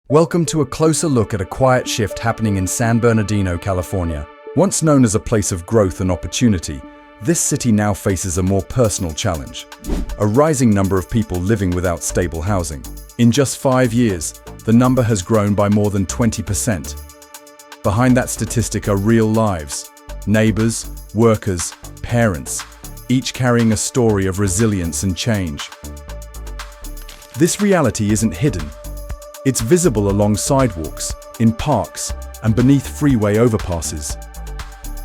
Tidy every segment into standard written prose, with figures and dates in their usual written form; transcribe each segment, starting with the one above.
Welcome to a closer look at a quiet shift happening in San Bernardino, California. Once known as a place of growth and opportunity, this city now faces a more personal challenge: a rising number of people living without stable housing. In just 5 years, the number has grown by more than 20%. Behind that statistic are real lives: neighbors, workers, parents, each carrying a story of resilience and change. This reality isn't hidden. It's visible along sidewalks, in parks, and beneath freeway overpasses.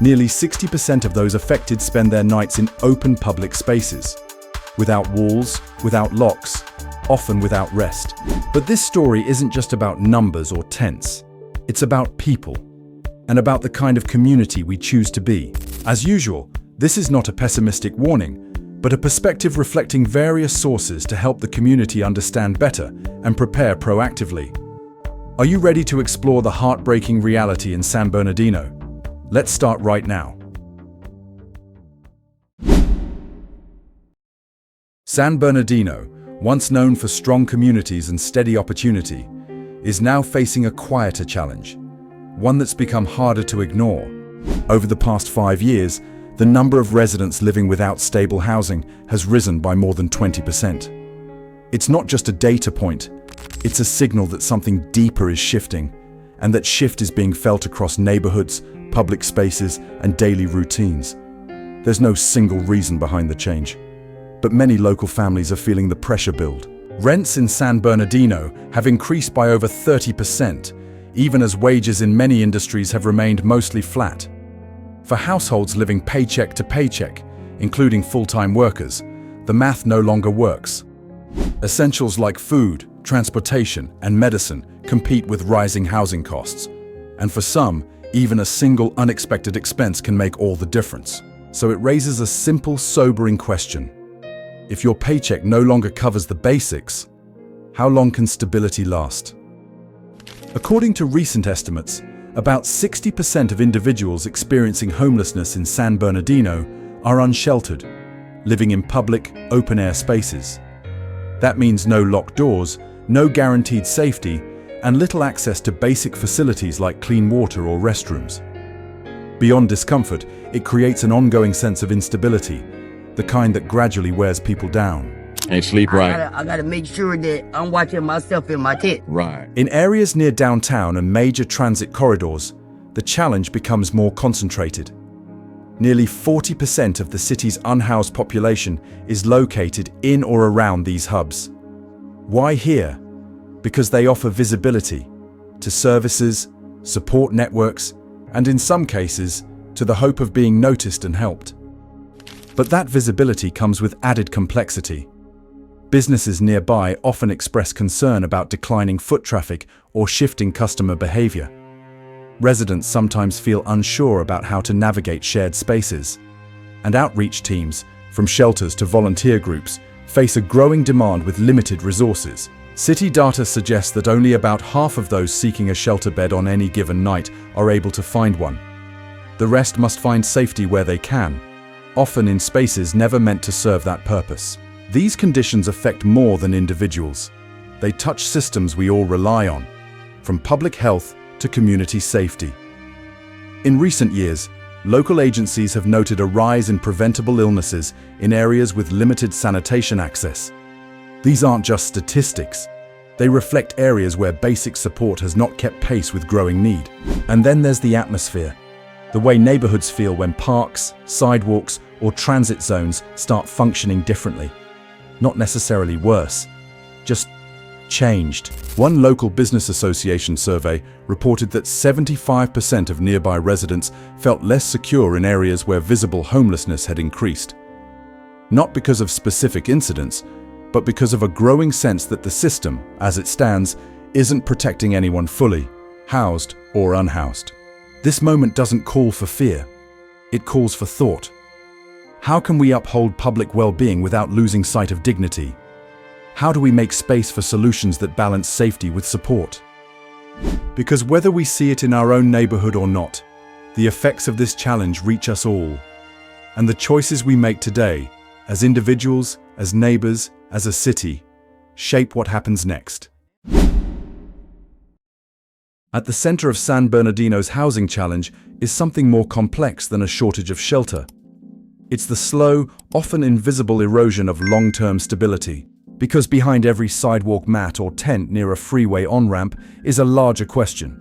Nearly 60% of those affected spend their nights in open public spaces, without walls, without locks, often without rest. But this story isn't just about numbers or tents. It's about people, and about the kind of community we choose to be. As usual, this is not a pessimistic warning, but a perspective reflecting various sources to help the community understand better and prepare proactively. Are you ready to explore the heartbreaking reality in San Bernardino? Let's start right now. San Bernardino, once known for strong communities and steady opportunity, is now facing a quieter challenge, one that's become harder to ignore. Over the past 5 years, the number of residents living without stable housing has risen by more than 20%. It's not just a data point, it's a signal that something deeper is shifting, and that shift is being felt across neighborhoods, public spaces, and daily routines. There's no single reason behind the change, but many local families are feeling the pressure build. Rents in San Bernardino have increased by over 30%, even as wages in many industries have remained mostly flat. For households living paycheck to paycheck, including full-time workers, the math no longer works. Essentials like food, transportation, and medicine compete with rising housing costs. And for some, even a single unexpected expense can make all the difference. So it raises a simple, sobering question. If your paycheck no longer covers the basics, how long can stability last? According to recent estimates, about 60% of individuals experiencing homelessness in San Bernardino are unsheltered, living in public, open-air spaces. That means no locked doors, no guaranteed safety, and little access to basic facilities like clean water or restrooms. Beyond discomfort, it creates an ongoing sense of instability, the kind that gradually wears people down. And sleep right. I gotta make sure that I'm watching myself in my tent. Right. In areas near downtown and major transit corridors, the challenge becomes more concentrated. Nearly 40% of the city's unhoused population is located in or around these hubs. Why here? Because they offer visibility to services, support networks, and in some cases, to the hope of being noticed and helped. But that visibility comes with added complexity. Businesses nearby often express concern about declining foot traffic or shifting customer behavior. Residents sometimes feel unsure about how to navigate shared spaces. And outreach teams, from shelters to volunteer groups, face a growing demand with limited resources. City data suggests that only about half of those seeking a shelter bed on any given night are able to find one. The rest must find safety where they can, often in spaces never meant to serve that purpose. These conditions affect more than individuals. They touch systems we all rely on, from public health to community safety. In recent years, local agencies have noted a rise in preventable illnesses in areas with limited sanitation access. These aren't just statistics. They reflect areas where basic support has not kept pace with growing need. And then there's the atmosphere, the way neighborhoods feel when parks, sidewalks, or transit zones start functioning differently. Not necessarily worse, just changed. One local business association survey reported that 75% of nearby residents felt less secure in areas where visible homelessness had increased. Not because of specific incidents, but because of a growing sense that the system, as it stands, isn't protecting anyone fully, housed or unhoused. This moment doesn't call for fear. It calls for thought. How can we uphold public well-being without losing sight of dignity? How do we make space for solutions that balance safety with support? Because whether we see it in our own neighborhood or not, the effects of this challenge reach us all. And the choices we make today, as individuals, as neighbors, as a city, shape what happens next. At the center of San Bernardino's housing challenge is something more complex than a shortage of shelter. It's the slow, often invisible erosion of long-term stability. Because behind every sidewalk mat or tent near a freeway on-ramp is a larger question.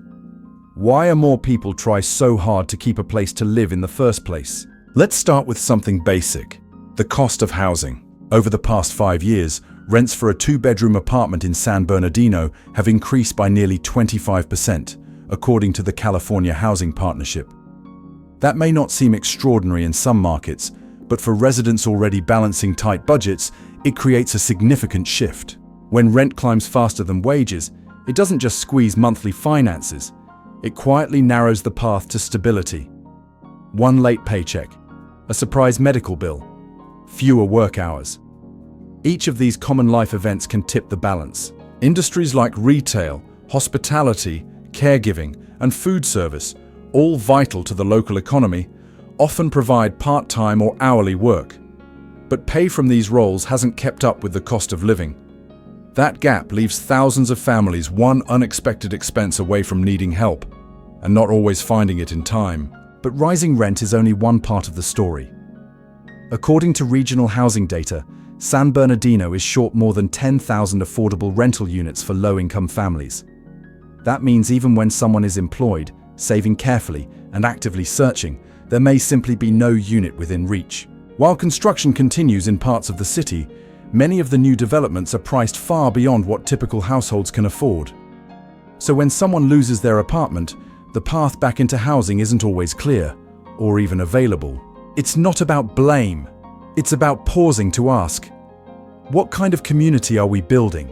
Why are more people try so hard to keep a place to live in the first place? Let's start with something basic: the cost of housing. Over the past 5 years, rents for a 2-bedroom apartment in San Bernardino have increased by nearly 25%, according to the California Housing Partnership. That may not seem extraordinary in some markets, but for residents already balancing tight budgets, it creates a significant shift. When rent climbs faster than wages, it doesn't just squeeze monthly finances, it quietly narrows the path to stability. One late paycheck, a surprise medical bill, fewer work hours. Each of these common life events can tip the balance. Industries like retail, hospitality, caregiving, and food service, all vital to the local economy, often provide part-time or hourly work. But pay from these roles hasn't kept up with the cost of living. That gap leaves thousands of families one unexpected expense away from needing help, and not always finding it in time. But rising rent is only one part of the story. According to regional housing data, San Bernardino is short more than 10,000 affordable rental units for low-income families. That means even when someone is employed, saving carefully, and actively searching, there may simply be no unit within reach. While construction continues in parts of the city, many of the new developments are priced far beyond what typical households can afford. So when someone loses their apartment, the path back into housing isn't always clear, or even available. It's not about blame. It's about pausing to ask, what kind of community are we building?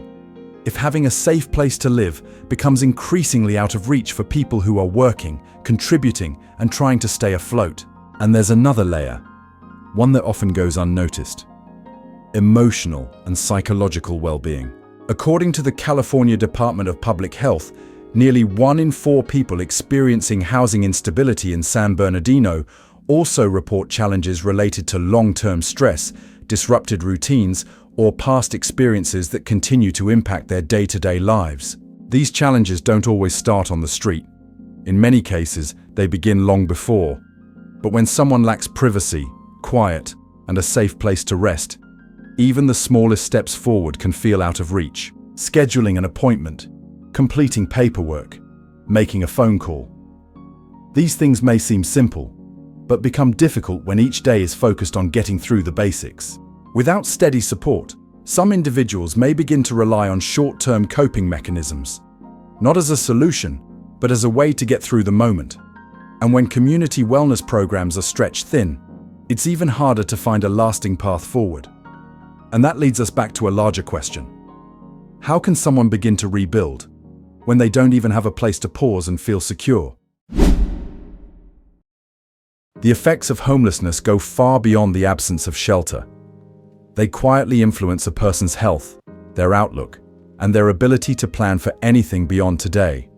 If having a safe place to live becomes increasingly out of reach for people who are working, contributing, and trying to stay afloat. And there's another layer, one that often goes unnoticed: emotional and psychological well-being. According to the California Department of Public Health, nearly 1 in 4 people experiencing housing instability in San Bernardino also report challenges related to long-term stress, disrupted routines, or past experiences that continue to impact their day-to-day lives. These challenges don't always start on the street. In many cases, they begin long before. But when someone lacks privacy, quiet, and a safe place to rest, even the smallest steps forward can feel out of reach. Scheduling an appointment, completing paperwork, making a phone call. These things may seem simple, but become difficult when each day is focused on getting through the basics. Without steady support, some individuals may begin to rely on short-term coping mechanisms, not as a solution, but as a way to get through the moment. And when community wellness programs are stretched thin, it's even harder to find a lasting path forward. And that leads us back to a larger question. How can someone begin to rebuild when they don't even have a place to pause and feel secure? The effects of homelessness go far beyond the absence of shelter. They quietly influence a person's health, their outlook, and their ability to plan for anything beyond today.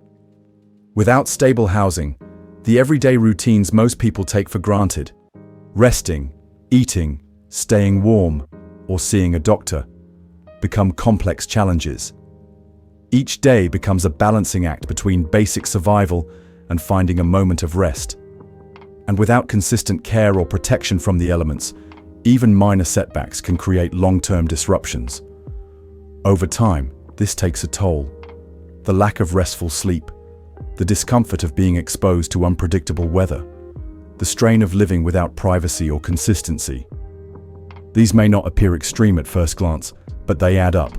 Without stable housing, the everyday routines most people take for granted, resting, eating, staying warm, or seeing a doctor, become complex challenges. Each day becomes a balancing act between basic survival and finding a moment of rest. And without consistent care or protection from the elements, even minor setbacks can create long-term disruptions. Over time, this takes a toll. The lack of restful sleep, the discomfort of being exposed to unpredictable weather, the strain of living without privacy or consistency. These may not appear extreme at first glance, but they add up,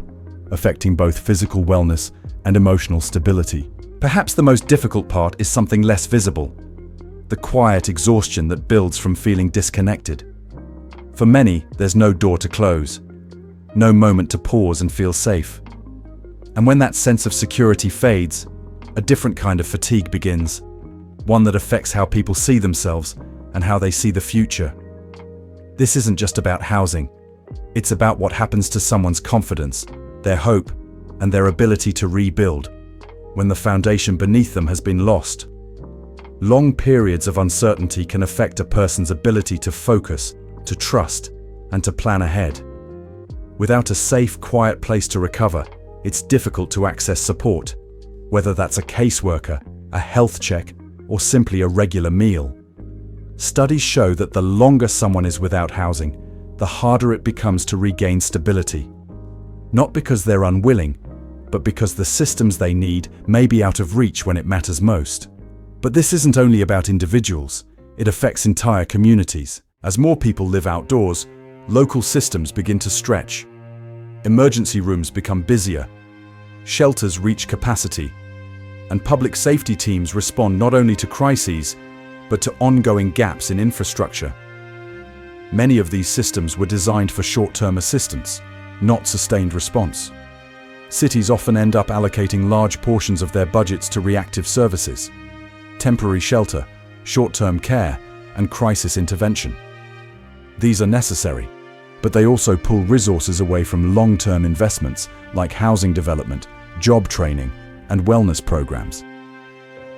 affecting both physical wellness and emotional stability. Perhaps the most difficult part is something less visible: the quiet exhaustion that builds from feeling disconnected. For many, there's no door to close, no moment to pause and feel safe. And when that sense of security fades, a different kind of fatigue begins, one that affects how people see themselves and how they see the future. This isn't just about housing. It's about what happens to someone's confidence, their hope, and their ability to rebuild when the foundation beneath them has been lost. Long periods of uncertainty can affect a person's ability to focus, to trust, and to plan ahead. Without a safe, quiet place to recover, it's difficult to access support, whether that's a caseworker, a health check, or simply a regular meal. Studies show that the longer someone is without housing, the harder it becomes to regain stability. Not because they're unwilling, but because the systems they need may be out of reach when it matters most. But this isn't only about individuals, it affects entire communities. As more people live outdoors, local systems begin to stretch. Emergency rooms become busier, shelters reach capacity, and public safety teams respond not only to crises, but to ongoing gaps in infrastructure. Many of these systems were designed for short-term assistance, not sustained response. Cities often end up allocating large portions of their budgets to reactive services, temporary shelter, short-term care, and crisis intervention. These are necessary, but they also pull resources away from long-term investments like housing development, job training, and wellness programs.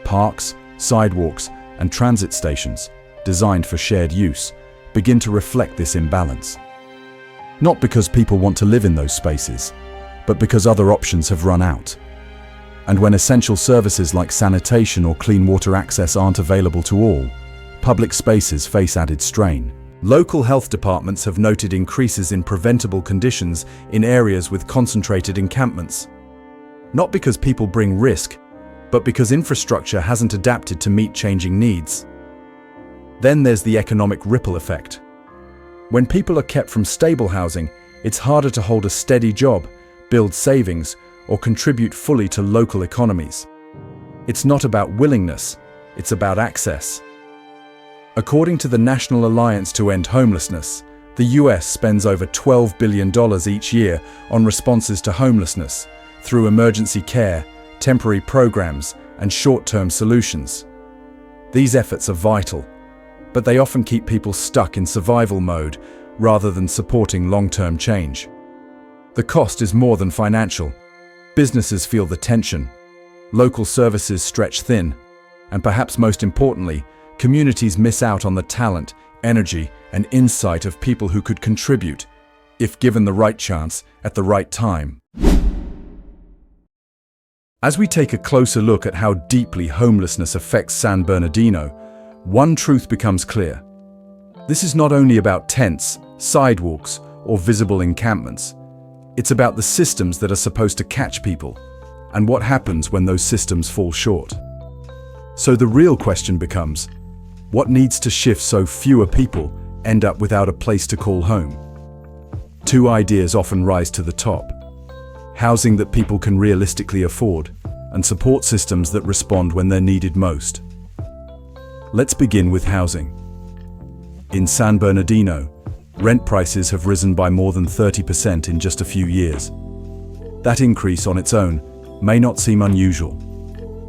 Parks, sidewalks, and transit stations, designed for shared use, begin to reflect this imbalance. Not because people want to live in those spaces, but because other options have run out. And when essential services like sanitation or clean water access aren't available to all, public spaces face added strain. Local health departments have noted increases in preventable conditions in areas with concentrated encampments. Not because people bring risk, but because infrastructure hasn't adapted to meet changing needs. Then there's the economic ripple effect. When people are kept from stable housing, it's harder to hold a steady job, build savings, or contribute fully to local economies. It's not about willingness, it's about access. According to the National Alliance to End Homelessness, the US spends over $12 billion each year on responses to homelessness through emergency care, temporary programs, and short-term solutions. These efforts are vital, but they often keep people stuck in survival mode rather than supporting long-term change. The cost is more than financial. Businesses feel the tension, local services stretch thin, and perhaps most importantly, communities miss out on the talent, energy, and insight of people who could contribute, if given the right chance at the right time. As we take a closer look at how deeply homelessness affects San Bernardino, one truth becomes clear. This is not only about tents, sidewalks, or visible encampments. It's about the systems that are supposed to catch people, and what happens when those systems fall short. So the real question becomes, what needs to shift so fewer people end up without a place to call home? Two ideas often rise to the top: housing that people can realistically afford, and support systems that respond when they're needed most. Let's begin with housing. In San Bernardino, rent prices have risen by more than 30% in just a few years. That increase on its own may not seem unusual,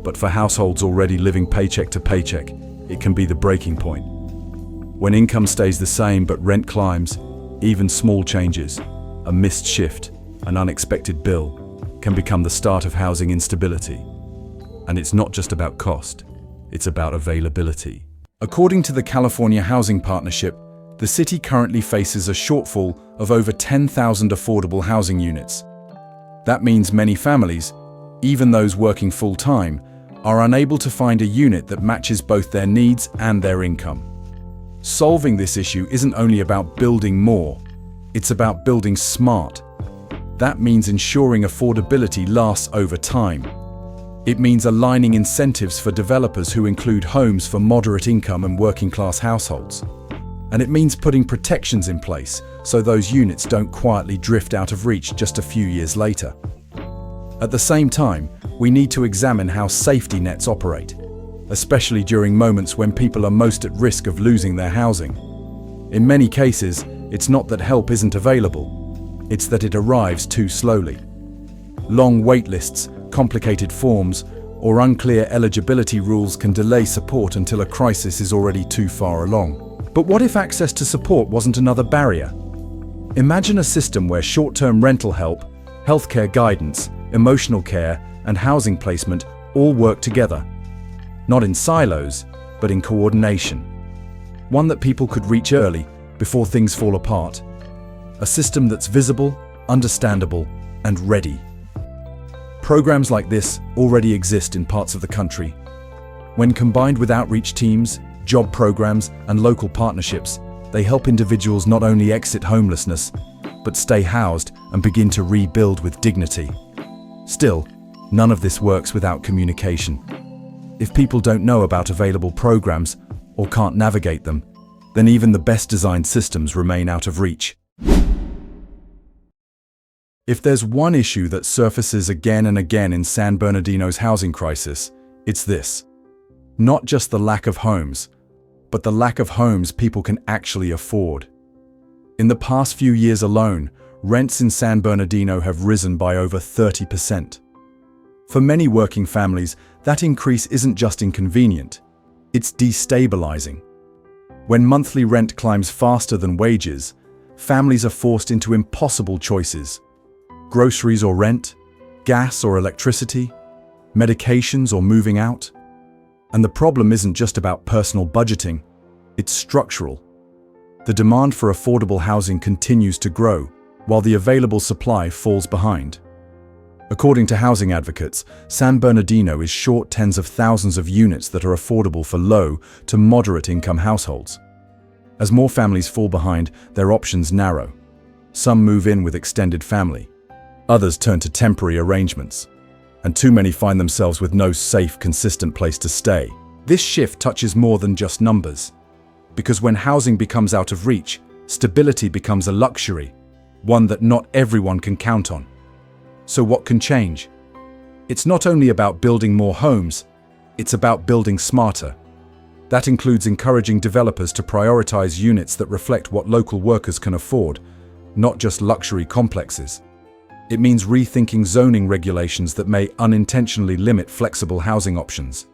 but for households already living paycheck to paycheck, it can be the breaking point. When income stays the same but rent climbs, even small changes, a missed shift, an unexpected bill, can become the start of housing instability. And it's not just about cost, it's about availability. According to the California Housing Partnership, the city currently faces a shortfall of over 10,000 affordable housing units. That means many families, even those working full-time, are unable to find a unit that matches both their needs and their income. Solving this issue isn't only about building more, it's about building smart. That means ensuring affordability lasts over time. It means aligning incentives for developers who include homes for moderate income and working-class households. And it means putting protections in place so those units don't quietly drift out of reach just a few years later. At the same time, we need to examine how safety nets operate, especially during moments when people are most at risk of losing their housing. In many cases, it's not that help isn't available, it's that it arrives too slowly. Long wait lists, complicated forms, or unclear eligibility rules can delay support until a crisis is already too far along. But what if access to support wasn't another barrier? Imagine a system where short-term rental help, healthcare guidance, emotional care, and housing placement all work together. Not in silos, but in coordination. One that people could reach early, before things fall apart. A system that's visible, understandable, and ready. Programs like this already exist in parts of the country, When combined with outreach teams, job programs, and local partnerships, they help individuals not only exit homelessness, but stay housed and begin to rebuild with dignity. Still, none of this works without communication. If people don't know about available programs or can't navigate them, then even the best designed systems remain out of reach. If there's one issue that surfaces again and again in San Bernardino's housing crisis, it's this. Not just the lack of homes, but the lack of homes people can actually afford. In the past few years alone, rents in San Bernardino have risen by over 30%. For many working families, that increase isn't just inconvenient, it's destabilizing. When monthly rent climbs faster than wages, families are forced into impossible choices. Groceries or rent, gas or electricity, medications or moving out. And the problem isn't just about personal budgeting, it's structural. The demand for affordable housing continues to grow, while the available supply falls behind. According to housing advocates, San Bernardino is short tens of thousands of units that are affordable for low to moderate income households. As more families fall behind, their options narrow. Some move in with extended family. Others turn to temporary arrangements. And too many find themselves with no safe, consistent place to stay. This shift touches more than just numbers. Because when housing becomes out of reach, stability becomes a luxury, one that not everyone can count on. So what can change? It's not only about building more homes, it's about building smarter. That includes encouraging developers to prioritize units that reflect what local workers can afford, not just luxury complexes. It means rethinking zoning regulations that may unintentionally limit flexible housing options.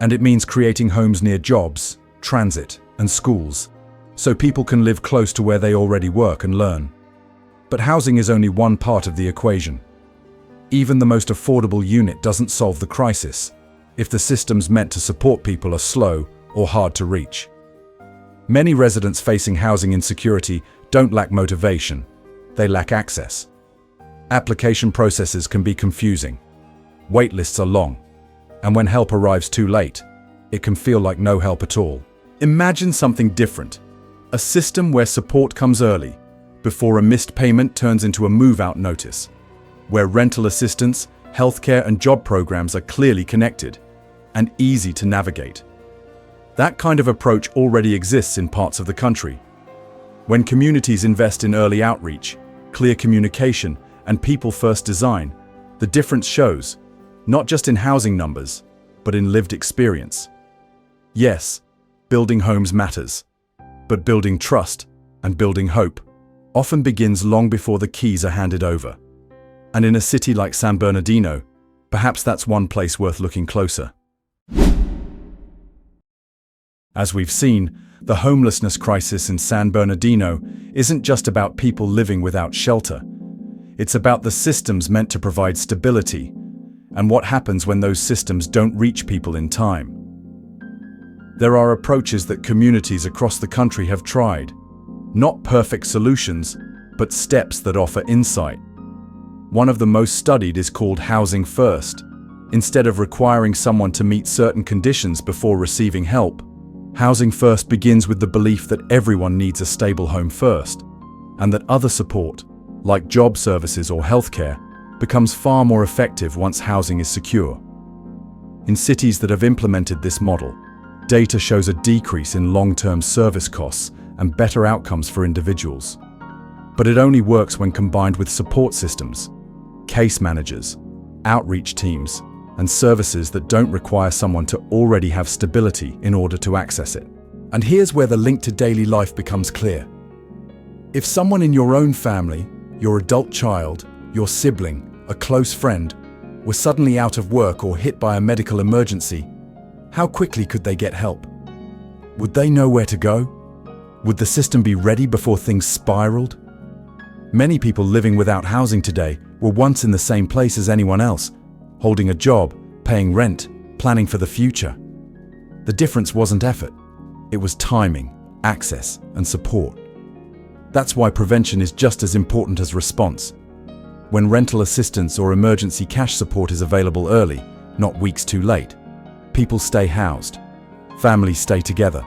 And it means creating homes near jobs, transit, and schools, so people can live close to where they already work and learn. But housing is only one part of the equation. Even the most affordable unit doesn't solve the crisis if the systems meant to support people are slow or hard to reach. Many residents facing housing insecurity don't lack motivation, they lack access. Application processes can be confusing. Wait lists are long, and when help arrives too late, it can feel like no help at all. Imagine something different, a system where support comes early, before a missed payment turns into a move-out notice, where rental assistance, healthcare, and job programs are clearly connected and easy to navigate. That kind of approach already exists in parts of the country. When communities invest in early outreach, clear communication, and people-first design, the difference shows, not just in housing numbers, but in lived experience. Yes, building homes matters, but building trust and building hope often begins long before the keys are handed over. And in a city like San Bernardino, perhaps that's one place worth looking closer. As we've seen, the homelessness crisis in San Bernardino isn't just about people living without shelter. It's about the systems meant to provide stability, and what happens when those systems don't reach people in time. There are approaches that communities across the country have tried. Not perfect solutions, but steps that offer insight. One of the most studied is called Housing First. Instead of requiring someone to meet certain conditions before receiving help, Housing First begins with the belief that everyone needs a stable home first, and that other support, like job services or healthcare, becomes far more effective once housing is secure. In cities that have implemented this model, data shows a decrease in long-term service costs and better outcomes for individuals. But it only works when combined with support systems, case managers, outreach teams, and services that don't require someone to already have stability in order to access it. And here's where the link to daily life becomes clear. If someone in your own family, your adult child, your sibling, a close friend, were suddenly out of work or hit by a medical emergency, how quickly could they get help? Would they know where to go? Would the system be ready before things spiraled? Many people living without housing today were once in the same place as anyone else, holding a job, paying rent, planning for the future. The difference wasn't effort, it was timing, access, and support. That's why prevention is just as important as response. When rental assistance or emergency cash support is available early, not weeks too late, People stay housed. Families stay together.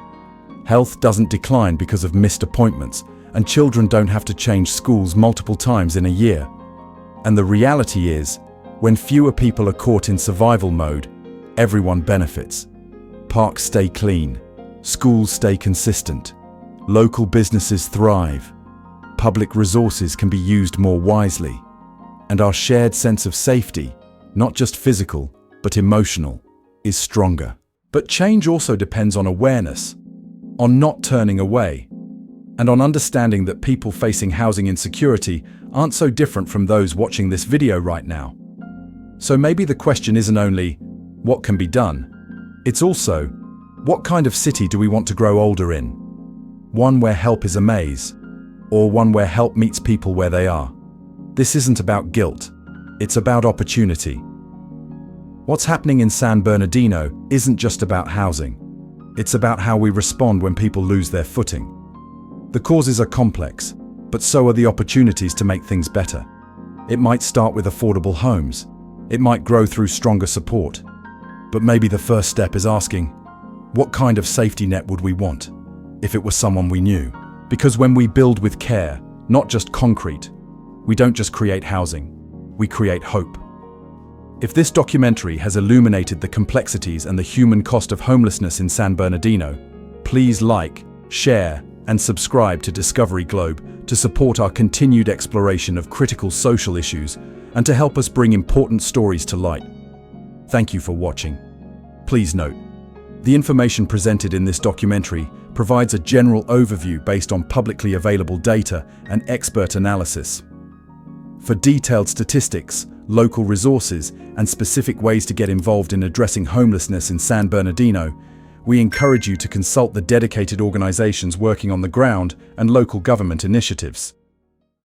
Health doesn't decline because of missed appointments, and children don't have to change schools multiple times in a year. And the reality is, when fewer people are caught in survival mode, everyone benefits. Parks stay clean. Schools stay consistent. Local businesses thrive. Public resources can be used more wisely. And our shared sense of safety, not just physical, but emotional, is stronger. But change also depends on awareness, on not turning away, and on understanding that people facing housing insecurity aren't so different from those watching this video right now. So maybe the question isn't only, what can be done? It's also, what kind of city do we want to grow older in? One where help is a maze, or one where help meets people where they are? This isn't about guilt, it's about opportunity. What's happening in San Bernardino isn't just about housing. It's about how we respond when people lose their footing. The causes are complex, but so are the opportunities to make things better. It might start with affordable homes. It might grow through stronger support. But maybe the first step is asking, what kind of safety net would we want if it was someone we knew? Because when we build with care, not just concrete, we don't just create housing, we create hope. If this documentary has illuminated the complexities and the human cost of homelessness in San Bernardino, please like, share, and subscribe to Discovery Globe to support our continued exploration of critical social issues and to help us bring important stories to light. Thank you for watching. Please note, the information presented in this documentary provides a general overview based on publicly available data and expert analysis. For detailed statistics, local resources, and specific ways to get involved in addressing homelessness in San Bernardino, we encourage you to consult the dedicated organizations working on the ground and local government initiatives.